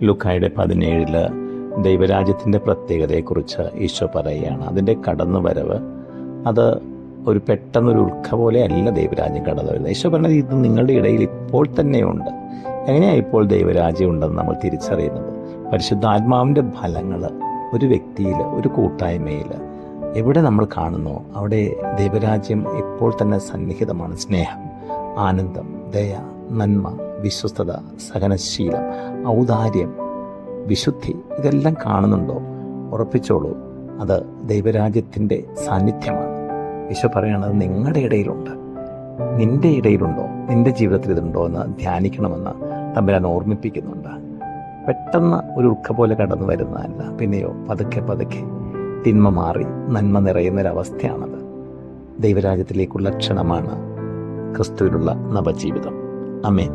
ലൂക്കായുടെ 17 ദൈവരാജ്യത്തിൻ്റെ പ്രത്യേകതയെക്കുറിച്ച് ഈശോ പറയുകയാണ്. അതിൻ്റെ കടന്നുവരവ് അത് ഒരു പെട്ടെന്നൊരു ഉൾക്ക പോലെയല്ല ദൈവരാജ്യം കടന്നു വരുന്നത്. ഈശോ പറഞ്ഞത് ഇത് നിങ്ങളുടെ ഇടയിൽ ഇപ്പോൾ തന്നെയുണ്ട്. എങ്ങനെയാണ് ഇപ്പോൾ ദൈവരാജ്യം ഉണ്ടെന്ന് നമ്മൾ തിരിച്ചറിയുന്നത്? പരിശുദ്ധാത്മാവിൻ്റെ ഫലങ്ങൾ ഒരു വ്യക്തിയിൽ, ഒരു കൂട്ടായ്മയിൽ എവിടെ നമ്മൾ കാണുന്നോ അവിടെ ദൈവരാജ്യം ഇപ്പോൾ തന്നെ സന്നിഹിതമാണ്. സ്നേഹം, ആനന്ദം, ദയ, നന്മ, വിശ്വസ്തത, സഹനശീലം, ഔദാര്യം, വിശുദ്ധി, ഇതെല്ലാം കാണുന്നുണ്ടോ? ഉറപ്പിച്ചോളൂ, അത് ദൈവരാജ്യത്തിൻ്റെ സാന്നിധ്യമാണ്. ഈശോ പറയണത് നിങ്ങളുടെ ഇടയിലുണ്ട്. നിൻ്റെ ഇടയിലുണ്ടോ? നിൻ്റെ ജീവിതത്തിൽ ഇതുണ്ടോ എന്ന് ധ്യാനിക്കണമെന്ന് തമ്പുരാൻ ഓർമ്മിപ്പിക്കുന്നുണ്ട്. പെട്ടെന്ന് ഒരു ഉൾക്ക പോലെ കടന്നു വരുന്നതല്ല, പിന്നെയോ പതുക്കെ പതുക്കെ തിന്മ മാറി നന്മ നിറയുന്നൊരവസ്ഥയാണത്. ദൈവരാജ്യത്തിലേക്കുള്ള ക്ഷണമാണ് ക്രിസ്തുവിലുള്ള നവജീവിതം. ആമേൻ.